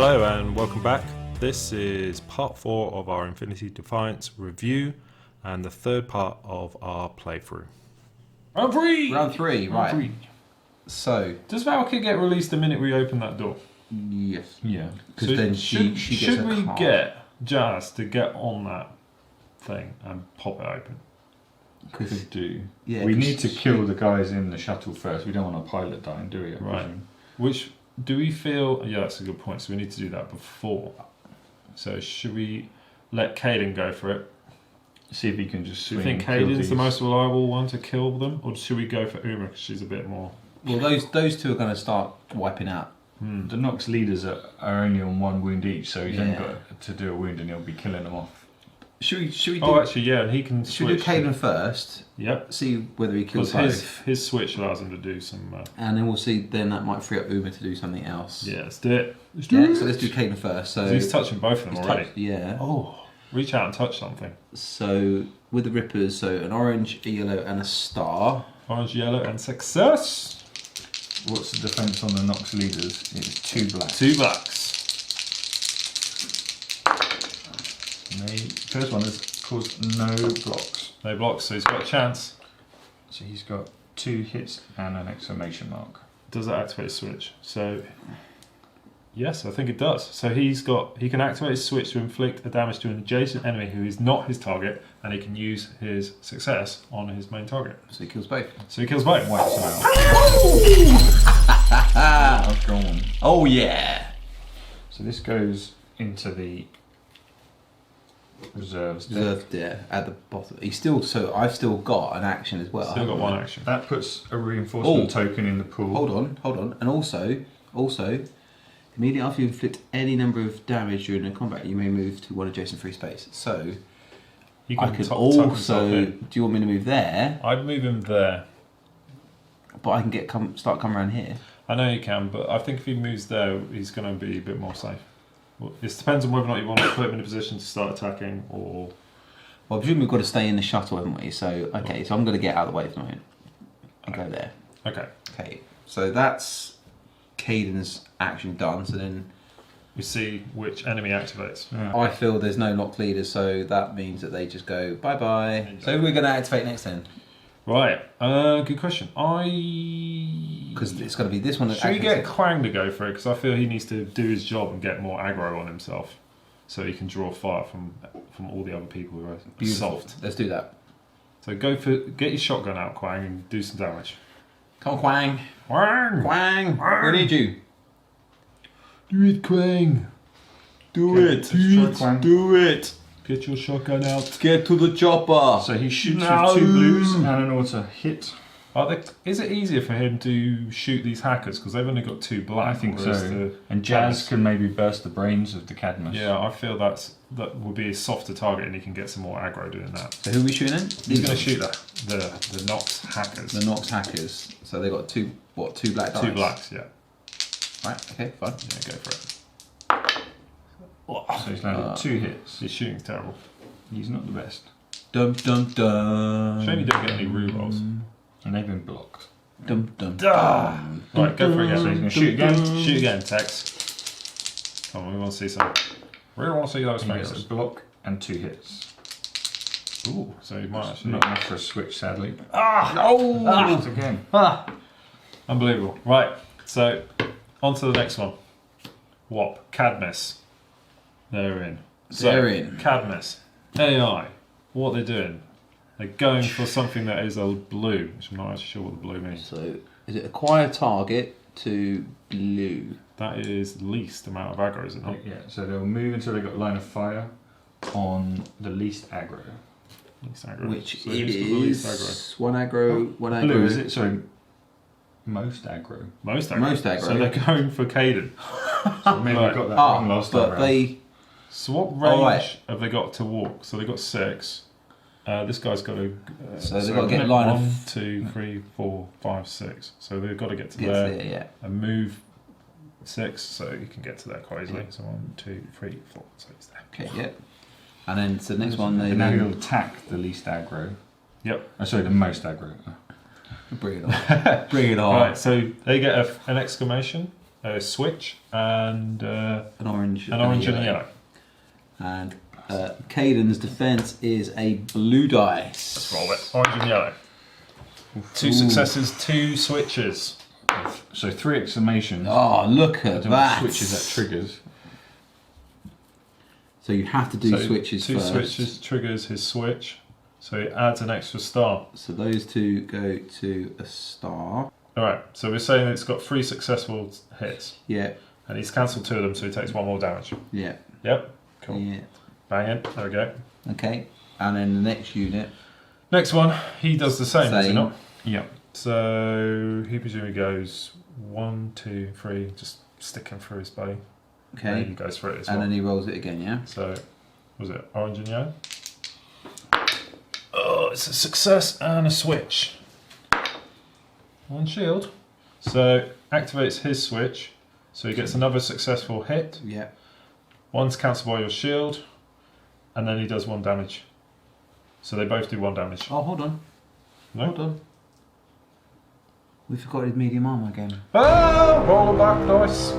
Hello and welcome back. This is part 4 of our Infinity Defiance review and the third part of our playthrough. Round 3! Round 3, right. 3. So, Does Valkyrie get released the minute we open that door? yes. Yeah. Because then she gets should a we card. get Jazz to get on that thing and pop it open? Because Do. yeah, We 'cause need to kill the guys in the shuttle first. We don't want a pilot dying, do we? I Right. presume? Which, do we feel... Yeah, that's a good point. So we need to do that before. So should we let Caden go for it? See if he can just Do you swing. think and kill Caden's these. the most reliable one to kill them? Or should we go for Uma because she's a bit more... Well, those two are going to start wiping out. The Nox leaders are only on 1 wound each, so he's only Yeah. got to do a wound and he'll be killing them off. Should we do? Oh, actually, yeah, he can should we do switch. Caden first? Yep. See whether he kills Because both, his switch allows him to do some... and then we'll see. Then that might free up Uma to do something else. yeah, let's do it. Yeah. So let's do Caden first. So He's touching both of them he's already. yeah. Oh, reach out and touch something. So with the Rippers, so an orange, a yellow, and a star. Orange, yellow, and success. What's the defense on the Nox leaders? It's 2 black. 2 blacks. And the first one has caused no blocks. No blocks, so he's got a chance. So he's got 2 hits and an exclamation mark. Does that activate his switch? So, yes, I think it does. So he can activate his switch to inflict a damage to an adjacent enemy who is not his target, and he can use his success on his main target. So he kills both. So he kills both. Wipes them out. I've gone. Oh yeah. So this goes into the reserves. deck. Reserved there at the bottom. He's still I've still got an action as well. Still got haven't one I? action. That puts a reinforcement Oh. token in the pool. Hold on, and also, immediately after you inflict any number of damage during a combat, you may move to one adjacent free space. So He I could tuck also. himself in. Do you want me to move there? I'd move him there. But I can start coming around here. I know you can, but I think if he moves there, he's going to be a bit more safe. Well, it depends on whether or not you want to put him in a position to start attacking, or... Well, I presume we've got to stay in the shuttle, haven't we? So okay, so I'm going to get out of the way for a moment and go there. Okay. Okay, so that's Caden's action done. So then We see which enemy activates. Yeah. I feel there's no locked leaders, so that means that they just go bye bye. So who are we going to activate next then? Right, good question. Because it's got to be this one. That Should we activates get it. Quang to go for it? Because I feel he needs to do his job and get more aggro on himself, so he can draw fire from all the other people who are Beautiful. soft. Let's do that. So get your shotgun out, Quang, and do some damage. Come on, Quang. Quang! Quang. We need you. Do it, Quang! Do Okay, it! let's try Quang. Do it! Get your shotgun out. Get to the chopper. So he shoots No. with 2 blues and an auto hit. Is it easier for him to shoot these hackers because they've only got 2 black? I think whereas so. And Jazz can maybe burst the brains of the Cadmus. Yeah, I feel that would be a softer target, and he can get some more aggro doing that. So who are we shooting in? He's going to shoot the Nox hackers. The Nox hackers. So they got 2 black dice? 2 blacks, yeah. Right. Okay. Fine. Yeah, go for it. So he's landed 2 hits. His shooting's terrible. He's not the best. Dum dum dum. Shame you don't get any rerolls. And they've been blocked. Dum dum. Dum. Right, go for it So he's again. going to shoot again. Shoot again, Tex. Come on, we want to see some. We don't want to see those He gets a faces. block and 2 hits. Ooh, so he might actually. Not enough for a switch, sadly. Oh. Blocked again. Unbelievable. Right, so on to the next one. WOP, Cadmus. They're in. So, They're in. Cadmus. AI. What they're doing? They're going for something that is a blue, which I'm not actually sure what the blue means. So is it acquire target to blue? That is least amount of aggro, is it not? Yeah, so they'll move until they've got line of fire on the least aggro. Least aggro. Which So who's got the least is one aggro. One aggro. Blue, is it? Sorry. Most aggro. Most aggro. Most aggro. So they're going for Caden. So maybe Right. we got that wrong last time but round. they. So what range right. have they got to walk? So they got 6. This guy's got to. So they've got to get line of- 1, 2, 3, 4, 5, 6. So they've got to get to Gets there there, yeah. and move 6, so you can get to there quite easily. So 1, 2, 3, 4. So it's there. Okay. Yeah. And then so the next one they And now he'll then attack the least aggro. Yep. Oh, sorry, the most aggro. bring it on. Bring it on. Right. So they get an exclamation. a switch, and An orange. an orange and a yellow. And Caden's defense is a blue dice. Let's roll it. Orange and yellow. 2 successes, 2 switches. So 3 exclamations. Oh, look I at don't know that. switches that triggers. So you have to do switches 2 first. switches triggers his switch, so it adds an extra star. So those 2 go to a star. Alright, so we're saying it's got 3 successful hits, Yeah, and he's cancelled 2 of them, so he takes 1 more damage. yeah, Yep, cool. yeah. Bang it, there we go. Okay, and then the next unit. Next one, he does the same, does he Same. not? Yeah. So he presumably goes 1, 2, 3, just sticking through his buddy. And Okay, he goes for it as and well. then he rolls it again, yeah? So, was it orange and yellow? Oh, it's a success and a switch. On shield. So, activates his switch. So he gets another successful hit. Yeah. One's cancelled by your shield. And then he does 1 damage. So they both do 1 damage. Oh, hold on. No? Hold on. We forgot his medium armor again. Ah! Roll a black dice.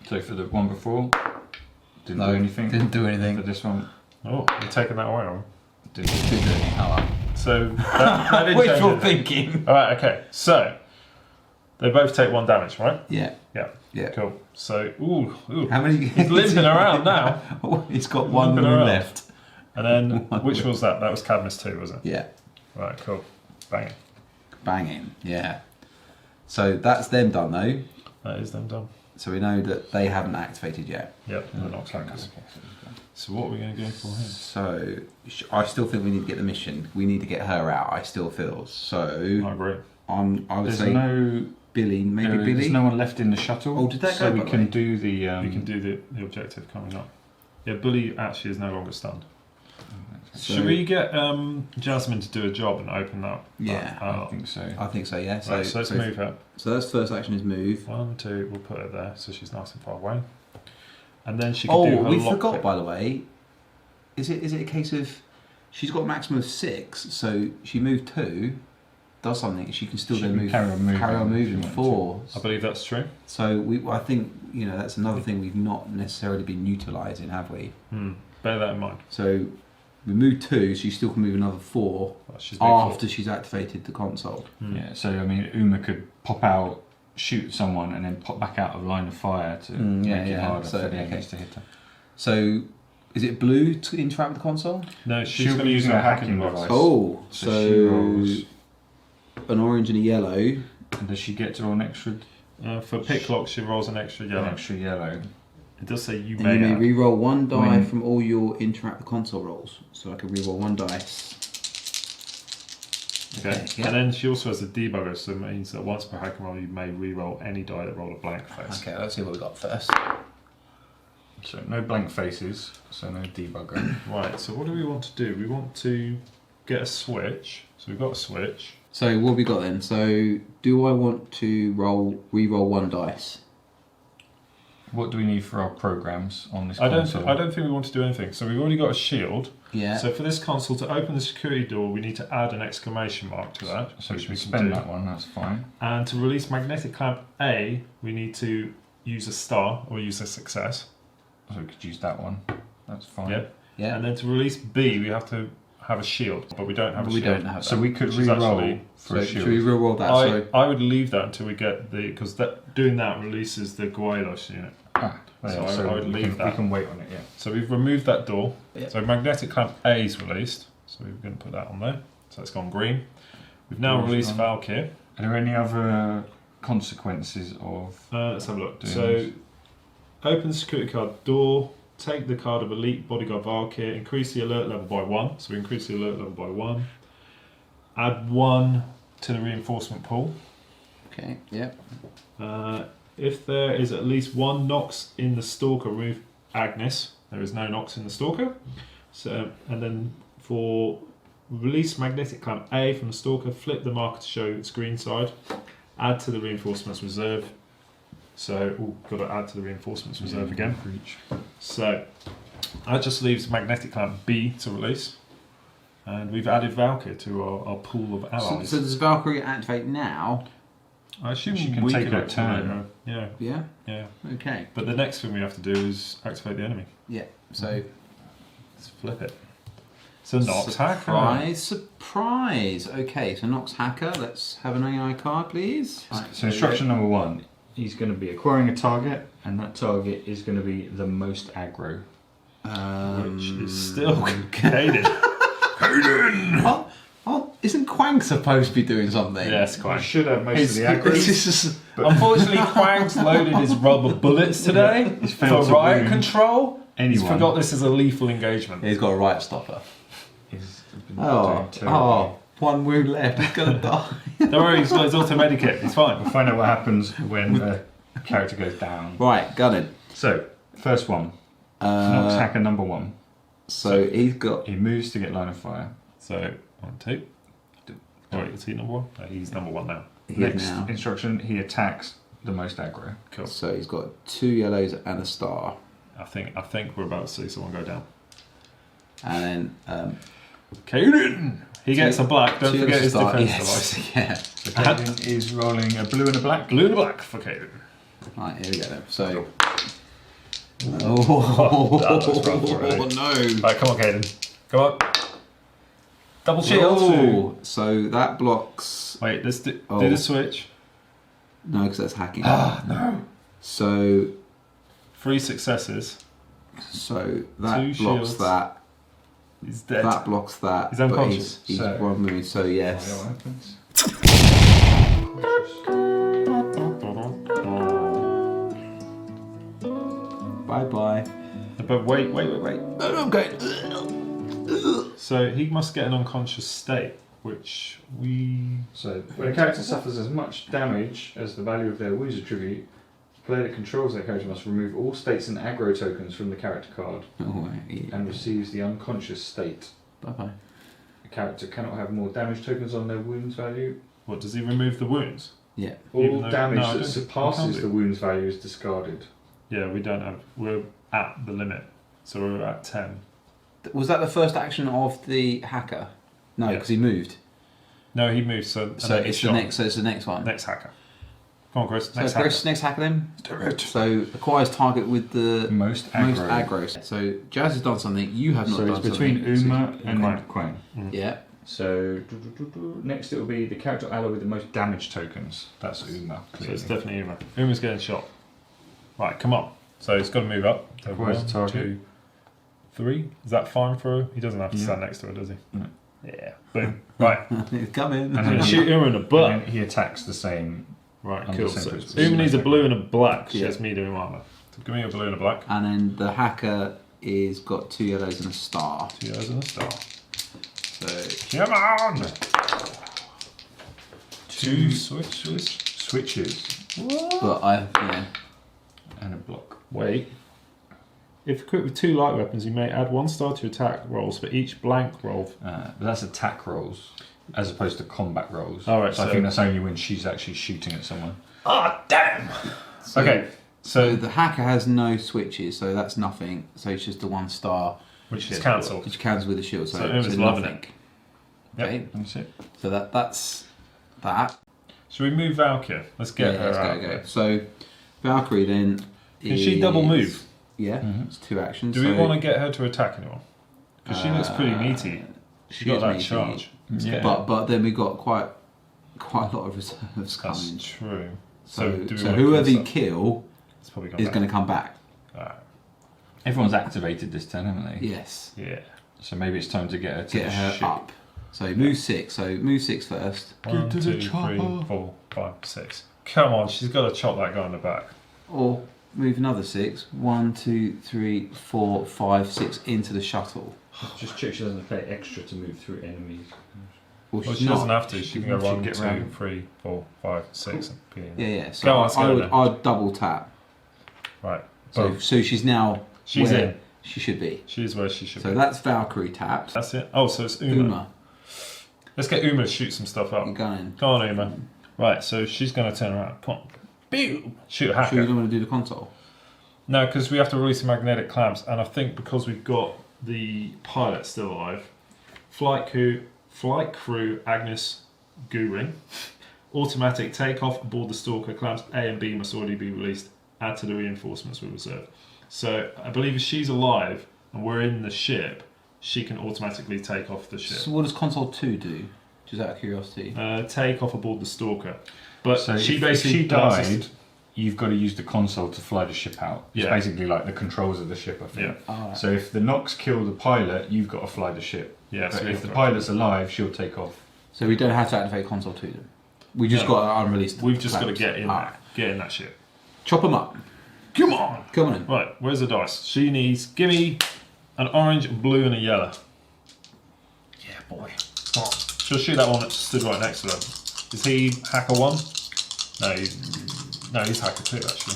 So for the one before, didn't No, do anything. Didn't do For anything. this one, Oh, you're taking that away, aren't didn't. Didn't do anything. Oh, So, that didn't change wishful anything. thinking. Alright, okay. So, they both take 1 damage, right? Yeah. Yeah. Yeah. Cool. So, ooh. How many? He's limping around now. He's got 1 Limping wound around. left. And then, which was that? That was Cadmus 2, was it? Yeah. Right, cool. Bang. Banging. Yeah. So that's them done though. That is them done. So we know that they haven't activated yet. Yep, the Nox Hackers. So what are we going to go for here? So I still think we need to get the mission. We need to get her out. I still feel so. I agree. I would There's say no. Billy, maybe There's Billy. no one left in the shuttle. Oh, did that so go, we by the can way? do the. You can do the objective coming up. Yeah, Bully actually is no longer stunned. So- Should we get Jasmine to do a job and open that? Yeah, I think so. I think so. Yeah. So, Right, so let's move her. So that's first action is move. 1, 2, we'll put her there so she's nice and far away. And then she can do Oh, her we lock forgot pick. by the way. Is it a case of she's got a maximum of 6, so she moved 2, does something. She can still She then can move. carry on moving if she moving wanted 4. I believe that's true. So I think that's another thing we've not necessarily been utilising, have we? Bear that in mind. So we moved 2, so you still can move another 4 She's moved after she's activated the console. Yeah. So I mean, Uma could pop out, shoot someone, and then pop back out of line of fire to make it harder So, for the okay. enemies to hit her. So is it blue to interact with the console? No, she's She'll going be to use using her a hacking hacking device. device. Oh, So so she rolls. an orange and a yellow. And does she get to roll an extra? For pick lock, she rolls an extra yellow. An extra yellow. It does say you And may you may add. re-roll 1 die When- from all your interact with console rolls. So I can re-roll 1 dice. Okay. Yeah. And then she also has a debugger, so it means that once per hacking roll, you may re-roll any die that roll a blank face. Okay, let's see what we got first. So no blank faces. So no debugger. Right, so what do we want to do? We want to get a switch. So we've got a switch. So what have we got then? So do I want to re-roll 1 dice? What do we need for our programs on this I console? don't think we want to do anything. So we've already got a shield. Yeah. So for this console, to open the security door, we need to add an exclamation mark to that. So which we can spend do. that one. That's fine. And to release magnetic clamp A, we need to use a star or use a success. So we could use that one. That's fine. Yep. yeah. And then to release B, we have to have a shield, but we don't have a we shield. don't have that. So we could Which is re-roll actually- for So a should we shield. re-roll that? So I would leave that until we get the because doing that releases the Guaylos unit. Ah, So yeah, I would we leave can, that. We can wait on it. Yeah. So we've removed that door. Yep. So magnetic clamp A is released. So we're going to put that on there. So it's gone green. We've now Door's released gone. Valkyr. Are there any other consequences of? Let's have a look. Doing So this? open the security card door. Take the card of Elite Bodyguard Valkyr. Increase the alert level by 1. So we increase the alert level by 1. Add 1 to the reinforcement pool. okay. Yeah. If there is at least 1 Nox in the Stalker, remove Agnes. There is no Nox in the Stalker. So, and then for release magnetic clamp A from the Stalker, flip the marker to show its green side. Add to the reinforcements reserve. So, got to add to the reinforcements reserve again. For each. So, that just leaves magnetic clamp B to release. And we've added Valkyr to our pool of So, allies. so does Valkyrie activate now? I assume She can we take can her turn. activate her. Yeah. Yeah. Okay. But the next thing we have to do is activate the enemy. Yeah. So Let's flip it. So Nox Hacker. surprise. Okay. So Nox Hacker. Let's have an AI card, please. So instruction number 1, he's going to be acquiring a target, and that target is going to be the most aggro. Which is still Caden. Isn't Quang supposed to be doing something? Yes, You Quang. should have most His- of the aggro. His- Unfortunately, Quang's loaded his rubber bullets today He's for failed to riot wound control. He's anyone. forgot this is a lethal engagement. He's got a right stopper. He's been doing terribly. One wound left. He's gonna die. Don't worry, he's got his auto medikit. He's fine. We'll find out what happens when a character goes down. Right, gunning. So, first one. Nox Hacker number 1. So he's got. He moves to get line of fire. So 1, 2. Alright, is he number 1? No, he's number 1 now. Next now. instruction, he attacks the most aggro. Cool. So he's got 2 yellows and a star, I think we're about to see someone go down. and then Caden! He gets a black. Don't two forget his star- defense yes, device. yeah. So Caden is rolling a blue and a black. Blue and a black for Caden. Right, here we go then. So. That looks rough already. no! Right, come on, Caden. Come on. Double shield. Oh, so that blocks. Wait, let's do Oh. the switch. No, because that's hacking. No. So 3 successes. that Two blocks shields. that. He's dead. That blocks that. He's but unconscious. He's So- 1 wound. So yes. What happens? Bye bye. But wait. No, I'm going. So he must get an unconscious state, which we. So, when a character suffers as much damage as the value of their wounds attribute, the player that controls that character must remove all states and aggro tokens from the character card Oh, yeah. and receives the unconscious state. Bye bye. A character cannot have more damage tokens on their wounds value. What, does he remove the wounds? Yeah. Even All though- damage no, I that don't think you surpasses can do. the wounds value is discarded. Yeah, we don't have. We're at the limit. So we're at 10. Was that the first action of the hacker? No, Yeah. because he moved. No, he moved, so. and So then he it's the shot. next. So it's the next one. Next hacker. Come on, Chris. So Next Chris, next hacker then. hacker. So acquires target with the Most most aggro. aggro. So Jazz has done something. You have not So done it's between something. Uma and Quang. Quang. Yeah. So next it will be the character ally with the most damage tokens. That's Uma. So Clearly. it's definitely Uma. Uma's getting shot. Right, come on. So he's got to move up. So Where's the 1, target? 2, 3. Is that fine for her? He doesn't have to Yeah. stand next to her, does he? No. Yeah. Boom. Right. He's coming. And I'm then going to shoot Uma in the and butt. then he attacks the same. Right, under cool. the same So principle. Uma needs a blue and a black. She Yeah. has medium armor. So give me a blue and a black. And then the hacker is got 2 yellows and a star. 2 yellows and a star. So Come on! 2 switches. Switches but yeah. and a block. Wait. If equipped with 2 light weapons, you may add 1 star to attack rolls for each blank roll. But that's attack rolls as opposed to combat rolls. All right, so I so- think that's only when she's actually shooting at someone. Ah, damn! So, Okay, So so the hacker has no switches, so that's nothing. So it's just the 1 star, which is cancelled. which counts with the shield. So, So Uma's loving it. Yep. Okay. That's it. So that's that. Should we move Valkyr? Let's get yeah, her let's out. go. So Valkyrie then. Can she double move? Yeah, Mhm. it's 2 actions. Do we want to get her to attack anyone? Because she looks pretty meaty. She got is that meaty. charge. Yeah. But then we've got quite a lot of reserves That's coming. true. So, do we so wanna whoever you close kill It's probably is going to come back. Alright. Everyone's activated this turn, haven't they? Yes. Yeah. So maybe it's time to get her to Get the her ship. up. So move 6. So move 6 first. 1, to 2, the 3, chopper. 4, 5, 6. Come on, she's got to chop that guy in the back. Or move another 6. 1, 2, 3, 4, 5, 6 into the shuttle. Just check she doesn't pay extra to move through enemies. Well, Well, she's she doesn't not. have to. She can go She 1, get 2, round. 3, 4, 5, 6. And be in. Yeah, yeah. So Go on, let's go then. I'd double tap. Right. So, Boom. so she's now She's where in. she should be. She's where she should So be. that's Valkyrie tapped. That's it. Oh, so it's Uma. Uma, Let's get Uma to shoot some stuff up. you're going. Come on, Uma. Right, so she's going to turn around. Come on. Boom! Shoot a Sure you hacker. don't want to do the console? No, because we have to release the magnetic clamps, and I think because we've got the pilot still alive, flight crew Agnes Goering Automatic takeoff aboard the Stalker. Clamps A and B must already be released. Add to the reinforcements with reserve. So I believe if she's alive and we're in the ship, she can automatically take off the ship. So what does console 2 do? Just out of curiosity. Take off aboard the Stalker. But So she if basically she died, you've got to use the console to fly the ship out. It's Yeah. basically like the controls of the ship, I think. Yeah. Alright. So if the Nox kill the pilot, you've got to fly the ship. Yeah, But so if the pilot's alive, she'll take off. So we don't have to activate console 2 then? We just No. got unreleased. We've just got to clamps. get in Alright. there. Get in that ship. Chop them up. Come on! Come on in. Right, where's the dice? She needs, give me an orange, a blue, and a yellow. Yeah, boy. Come on. She'll shoot that one that stood right next to her. Is he hacker 1? No, he's hacker 2 actually.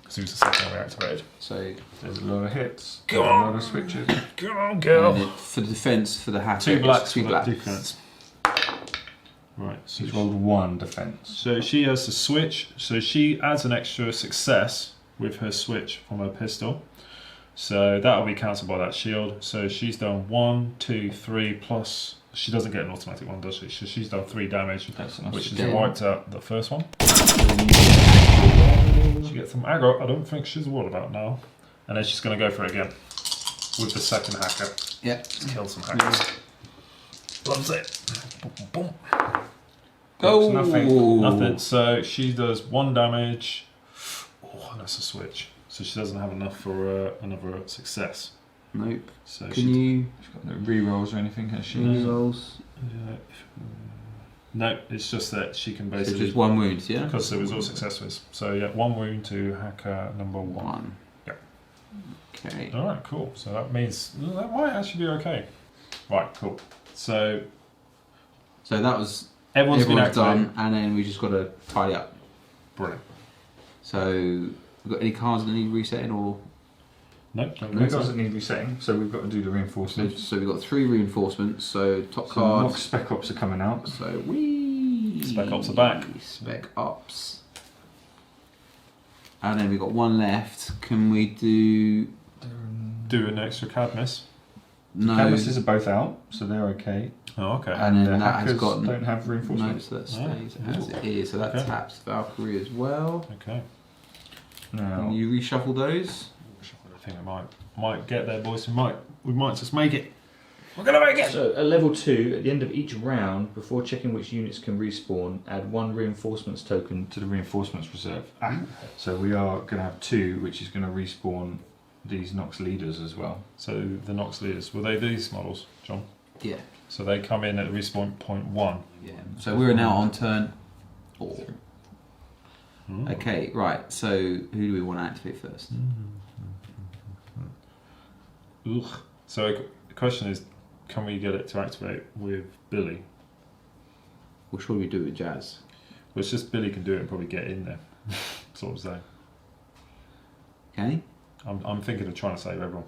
Because he was the second one we activated. So There's a lot of hits. Go a on. lot of switches. Come on, and girl! then for the defense, for the hacker, 2 it's blacks 2 for blacks. the defense. Right, so She's rolled 1 defense. So she has to switch. So she adds an extra success with her switch from her pistol. So that'll be cancelled by that shield. So she's done 1, 2, 3 plus. She doesn't get an automatic one, does she? So she's done 3 damage, That's enough which to has do. wiped out the first one. She gets some aggro. I don't think she's worried about now. And then she's going to go for it again with the second hacker. Yep. Let's kill some hackers. Loves it. Boom, boom. Go! Nothing. So she does 1 damage. Oh, and that's a switch. So she doesn't have enough for another success. Nope. So Can you She's got no re-rolls or anything, has she? rolls? No, it's just that she can So basically. just 1 wound, yeah? Because it was all successes. So yeah, 1 wound to hacker number 1. 1. Yep. Okay. All right, cool. So that means that might actually be okay. Right, cool. So So that was everyone's been everyone's activated. done, and then we just got to tidy up. Brilliant. So we've got any cards that need resetting, or Nope. don't No think so. doesn't need resetting, so we've got to do the reinforcements. so we've got 3 reinforcements. So top So card. Nox Spec Ops are coming out. So we Spec Ops are back. Spec Ops. And then we've got 1 left. Can we do Do an extra Cadmus. no? Canvases are both out, so they're okay. Oh, okay. And then The that has hackers got don't have no, reinforcements. so that Ah, stays as it is. So that okay. taps Valkyrie as well. Okay. Now, Can you reshuffle those? I think I might get there, boys. We might just make it. We're gonna make it. So at level 2, at the end of each round, before checking which units can respawn, add 1 reinforcements token. to the reinforcements reserve. So we are going to have 2, which is going to respawn these Nox leaders as well. So the Nox leaders, were they these models, John? Yeah. So they come in at respawn point 1. Yeah. So we're now on turn 4. Hmm. Okay, right. So who do we want to activate first? Ugh. So the question is, can we get it to activate with Billy? Or should we do it with Jazz? Well, it's just Billy can do it and probably get in there. Sort of saying. Okay. I'm thinking of trying to save everyone.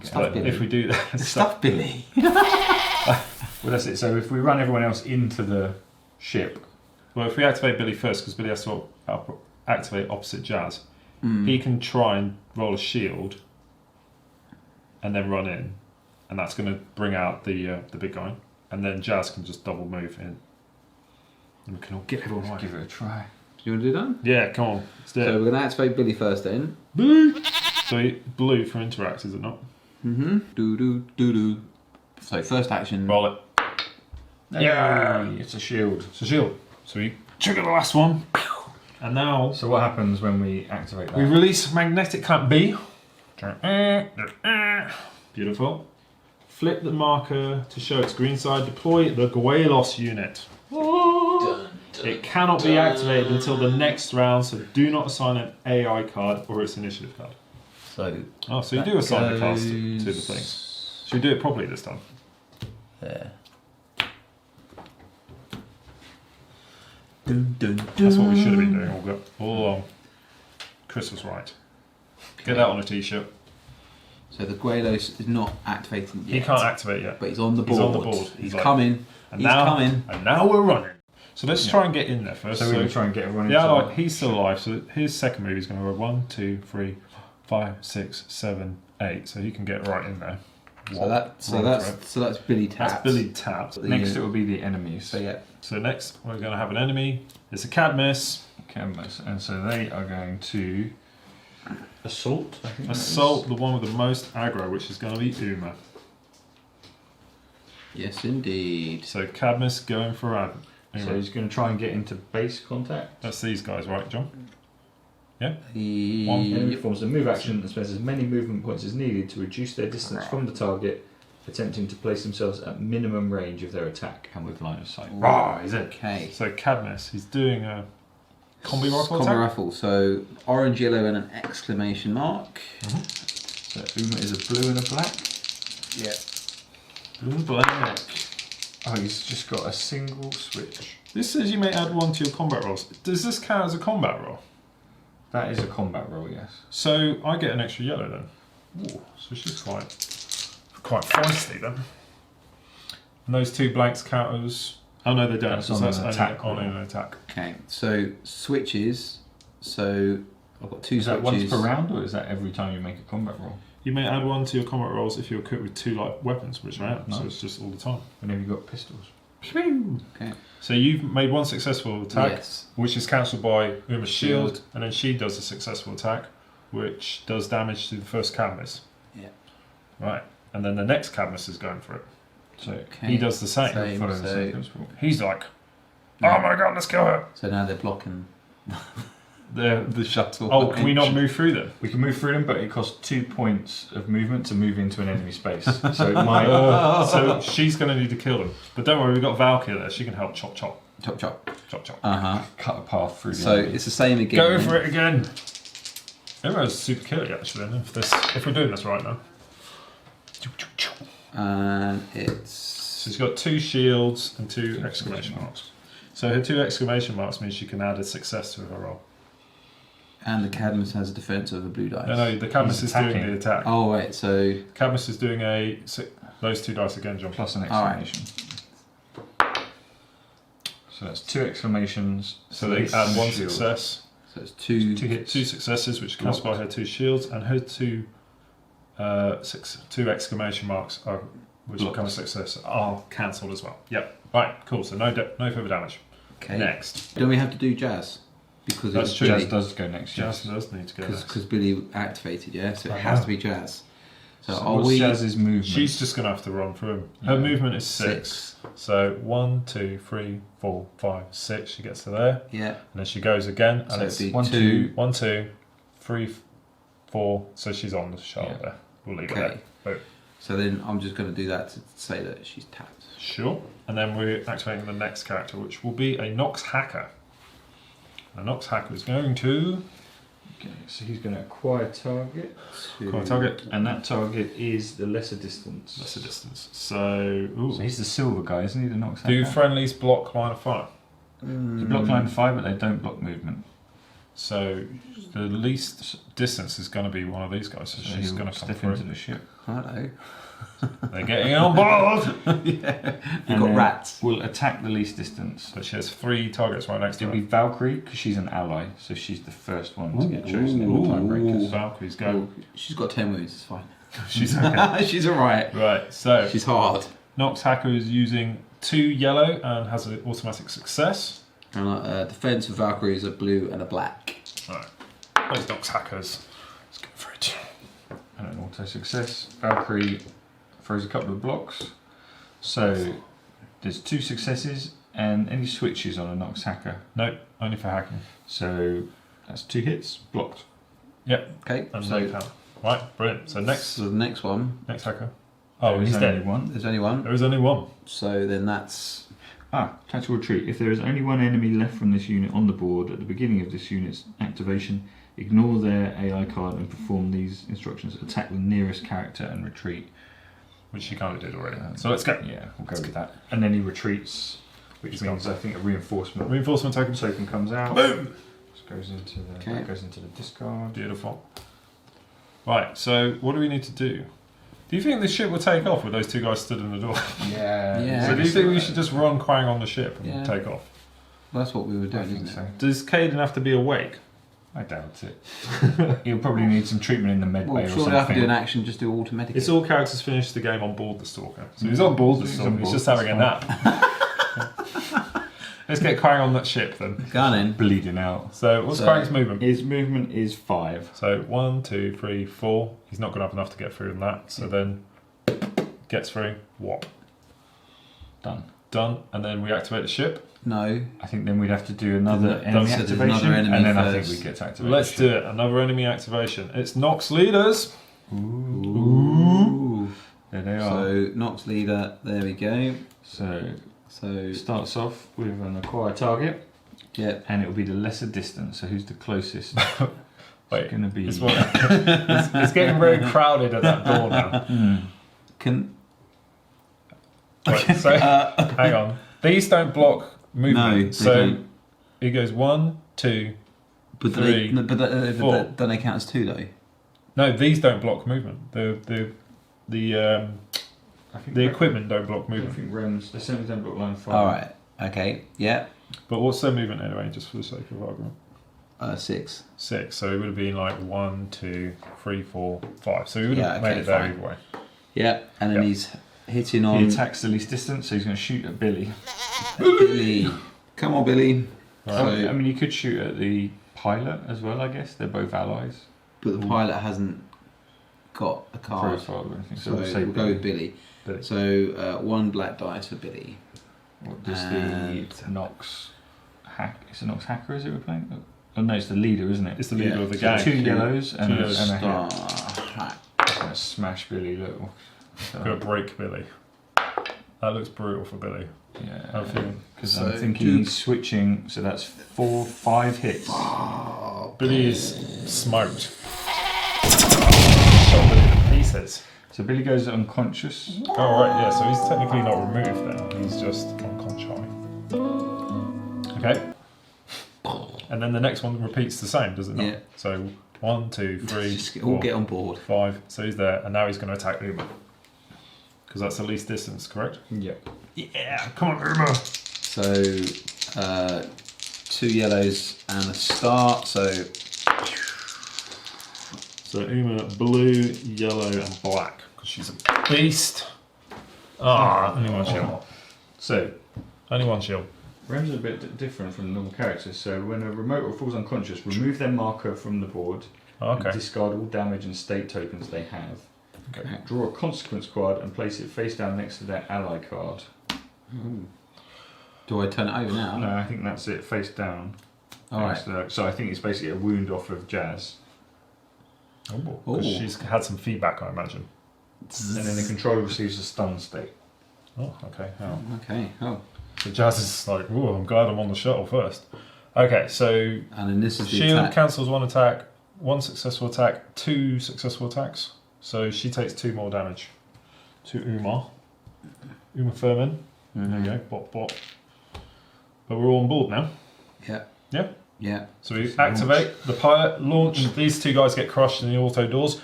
Stuff But Billy. if we do that, Stuff Billy. Well, that's it. So if we run everyone else into the ship, well, if we activate Billy first, because Billy has to activate opposite Jazz, Mm. he can try and roll a shield and then run in, and that's going to bring out the big guy, and then Jazz can just double move in, and we can all get everyone let's right. give it a try. Do you want to do that? Yeah, come on, let's do So it. we're going to activate Billy first then. So blue for interact, is it not? Mm-hmm. Do. So first action. Roll it. Yeah, it's a shield. It's a shield. So we trigger the last one, and now So what happens when we activate that? we release magnetic clamp B. Beautiful. Flip the marker to show its green side. Deploy the Guelos unit. It cannot be activated until the next round, so do not assign an AI card or its initiative card. So Oh, so you that do assign the cards to the goes things. Should we do it properly this time? there. That's what we should have been doing all along. Chris was right. Get that on a t-shirt. So the Guelos is not activating yet. He can't activate yet. But he's on the board. He's on the board. He's like- coming. And He's now, coming. And now we're running. So let's Yeah. try and get in there first. So we're going to try and get everyone into yeah, the like, he's still alive. So his second move, he's going to roll 1, 2, 3, 5, 6, 7, 8. So he can get right in there. So that's Billy tapped. That's Billy tapped. Next, it will be the enemies. So yeah. So next, we're going to have an enemy. It's a Cadmus. Canvas, and so they are going to assault. I think that Assault is. the one with the most aggro, which is going to be Uma. Yes, indeed. So Cadmus going for Uma. So he's going to try and get into base contact. That's these guys, right, John? Yeah. Enemy performs a move action and spends as many movement points as needed to reduce their distance from the target, attempting to place themselves at minimum range of their attack. And with line of sight. Ah, is it? Okay. So Cadmus, he's doing a combi rifle Combo attack. raffle. So orange, yellow, and an exclamation mark. So Uma is a blue and a black. Yeah. Blue and black. Oh, he's just got a single switch. This says you may add 1 to your combat rolls. Does this count as a combat roll? That is a combat roll, yes. So I get an extra yellow then. Ooh, so she's quite feisty then. And those 2 blanks count as... Oh no, they don't. That's So on that's an only attack on roll. an attack. Okay. So switches. So I've got 2 Is that switches. once per round, or is that every time you make a combat roll? You may add 1 to your combat rolls if you're equipped with 2 light weapons, which I am. So Nice. it's just all the time. Whenever you've got pistols. Okay. So you've made 1 successful attack, Yes. which is cancelled by Uma's shield, Shield. and then she does a successful attack, which does damage to the first Cadmus. Yeah. Right. And then the next Cadmus is going for it. So Okay. He does the same. Same. follow the so- same principle. He's like, oh my god, let's kill her. So now they're blocking The shuttle. Oh, can we not move through them? We can move through them, but it costs 2 points of movement to move into an enemy space. So it might. So she's going to need to kill them. But don't worry, we've got Valkyrie there. She can help chop, chop, Chop chop. chop, chop. Cut a path through the So enemy. it's the same again. Go then. for it again. Everyone's super killy actually. Then, if we're doing this right now. And So it's she's got 2 shields and 2 exclamation marks. So her 2 exclamation marks means she can add a success to her roll. and the Cadmus has a defense over blue dice. No, the Cadmus He's is doing attacking. the attack. Oh wait, so Cadmus is doing those 2 dice again, John. Plus an Alright. exclamation. So that's 2 exclamations. So they add 1 shield. success. so it's 2 2 hits. 2 successes, which comes by her 2 shields, and her 2 2 exclamation marks, which Blocked. become a success, are cancelled as well. Yep. Right. Cool. So no further damage. Okay. Next, Don't we have to do Jazz? Because That's it's true. Jazz Billy. does go next, Jazz yes. does need to go next. Because Billy activated, yeah. So it I has know. to be Jazz. So, So are what's we Jazz's movement? She's just going to have to run through them. Her Yeah. movement is 6. So 1, 2, 3, 4, 5, 6. She gets to there, Yeah. and then she goes again, and So it's it'd be 1, 2. 1, 2, 3, 4. So she's on the shot Yeah. there. We'll leave it Okay. there. Boom. So then I'm just going to do that to say that she's tapped. Sure. And then we're activating the next character, which will be a Nox Hacker. A Nox Hacker is going to Okay, so he's going to acquire target, acquire target. and that target is the lesser distance. That's the distance. So, ooh. So he's the silver guy, isn't he? The Nox Do Hacker? friendlies block line of fire? They block line of fire, but they don't block movement. So the least distance is going to be one of these guys. So So she's he'll going to come step through. into the ship. Hello. They're getting on board. You've And got then rats. We'll attack the least distance. But she has 3 targets right next to It'll her. be Valkyrie, because she's an ally, so she's the first one to get chosen in Ooh. the time breakers. Valkyries go. Oh, she's got 10 wounds, it's fine. She's okay. She's alright. Right. So She's hard. Nox Hacker is using 2 yellow and has an automatic success. And defense of Valkyrie is a blue and a black. Right. Those Nox Hackers. Let's go for it. And an auto success. Valkyrie throws a couple of blocks. So there's 2 successes and any switches on a Nox Hacker. Nope. Only for hacking. So that's 2 hits, blocked. Yep. Okay, And so, no count. Right. Brilliant. So next the next one, next hacker. Oh, There he's is dead. only one. there's only one. There is only one. So then that's Tactical retreat. If there is only one enemy left from this unit on the board at the beginning of this unit's activation, ignore their AI card and perform these instructions. Attack the nearest character and retreat. Which she kind of did already. So let's go. Yeah, we'll go with that. And then he retreats, which He's means gone. I think a reinforcement Reinforcement token. token comes out. Boom! Just goes into the Okay. that goes into the discard. Beautiful. Right, so what do we need to do? Do you think the ship will take off with those 2 guys stood in the door? Yeah. Yeah. So do you think we should just run Quang on the ship and Yeah. take off? that's what we were I doing, think isn't so. it? Does Caden have to be awake? I doubt it. You'll probably need some treatment in the med bay Well, or surely something. I can do an action, just do automatic. It's all characters finish the game on board the Stalker. So he's on board the He's Stalker, on he's board, just having a that's nap. Let's get Krang on that ship then. Go on in. Bleeding out. So what's So- Krang's movement? His movement is 5. So 1, 2, 3, 4. He's not going to have enough to get through in that. So then gets through. What? Done. Done. And then we activate the ship. No. I think then we'd have to do another Then- enemy so there's activation, another enemy and then I think first. we get to activate. Let's do it. Another enemy activation. It's Nox leaders. Ooh. There they are. So Nox leader. There we go. So So it starts off with an acquired target, yeah. and it will be the lesser distance. So who's the closest? Wait, It's going to be. it's getting very crowded at that door now. Can Right, so hang on. These don't block movement. No, they so don't. it goes 1, 2. but do Three, they, no, but four. don't they count as 2 though? No, these don't block movement. The I think equipment don't block I movement. think Rems. They certainly don't block line 5. All right. Okay. Yeah. But what's their movement anyway? Just for the sake of argument. 6. 6. So it would have been like 1, 2, 3, 4, 5. So we would have Yeah, made okay, it there fine. either way. Yeah. And then Yeah. he's hitting He on attacks the least distance, so he's going to shoot at Billy. Billy. Come on, Billy. Right. So, I mean, you could shoot at the pilot as well. I guess they're both allies. but the pilot hasn't got a card, Profile or anything. so So we'll say we'll go with Billy. Billy. So 1 black dice for Billy. What does And- the Nox hack? It's a Nox hacker, is it we're playing? Oh no, it's the leader, isn't it? It's the leader Yeah, of the so gang. 2 yellows and, Two a, yellows. and a Star hit. hack. Gonna smash Billy little. So, Gonna break Billy. That looks brutal for Billy. yeah, I'm feeling. because So I'm thinking Duke- he's switching. So that's 5 hits. Billy is smoked. Shot Billy to pieces. So Billy goes unconscious. Oh right, yeah. So he's technically not removed then. He's just unconscious. Okay. And then the next one repeats the same, does it not? Yeah. So 1, 2, 3, Just all 4, get on board. 5. So he's there, and now he's going to attack Uma. Because that's the least distance, correct? Yep. Yeah, come on, Uma. So 2 yellows and a star. So Uma, blue, yellow, and black. Because she's a beast. Ah, only one shield. So Only one shield. Rems are a bit different from the normal characters. So when a remote or falls unconscious, remove their marker from the board. Oh, And okay. discard all damage and state tokens they have. Okay. Draw a consequence card and place it face down next to their ally card. do I turn it over now? No, I think that's it, face down. All right. Next to so I think it's basically a wound off of Jazz. Because Ooh. she's had some feedback, I imagine. And then the controller receives a stun state. Oh, okay. Oh. Okay. Oh. So Jazz is like, ooh, I'm glad I'm on the shuttle first. Okay, so And then this is the shield attack. cancels 1 attack, 1 successful attack, 2 successful attacks. So she takes 2 more damage to Uma. Uma Furman. There you go. Bop, bop. But we're all on board now. Yeah. Yeah. Yeah. So we activate the pilot, launch. These 2 guys get crushed in the auto doors.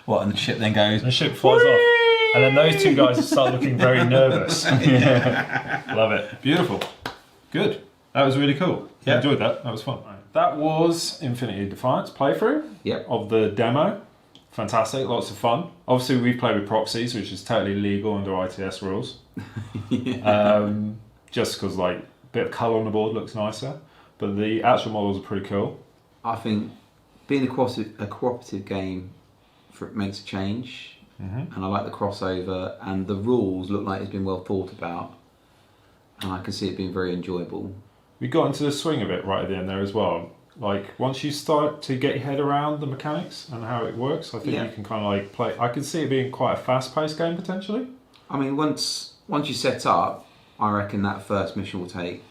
What? And the ship then goes. And the ship flies off. And then those 2 guys start looking very nervous. Love it. Beautiful. Good. That was really cool. I Yeah. enjoyed that. That was fun. That was Infinity Defiance playthrough Yep. of the demo. Fantastic. Lots of fun. Obviously, we've played with proxies, which is totally legal under ITS rules. Just because, like, a bit of colour on the board looks nicer. But the actual models are pretty cool. I think being a cooperative game makes a change, and I like the crossover, and the rules look like it's been well thought about, and I can see it being very enjoyable. We got into the swing of it right at the end there as well. Like, once you start to get your head around the mechanics and how it works, I think Yeah. you can kind of like play. I could see it being quite a fast-paced game potentially. I mean, once you set up, I reckon that first mission will take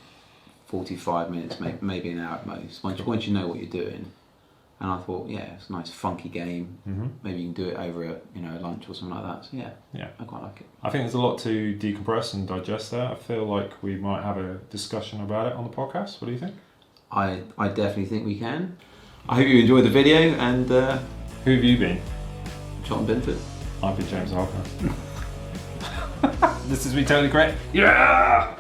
45 minutes, maybe an hour at most. Once you know what you're doing, and I thought, yeah, it's a nice funky game. Maybe you can do it over a lunch or something like that. So yeah, I quite like it. I think there's a lot to decompress and digest there. I feel like we might have a discussion about it on the podcast. What do you think? I definitely think we can. I hope you enjoyed the video, and Who have you been? John Binford. I've been James Harper. This is me totally correct. Yeah!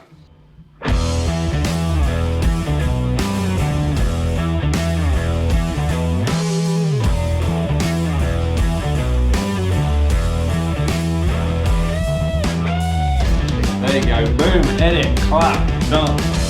There you go. Boom. Edit. Clap. Done.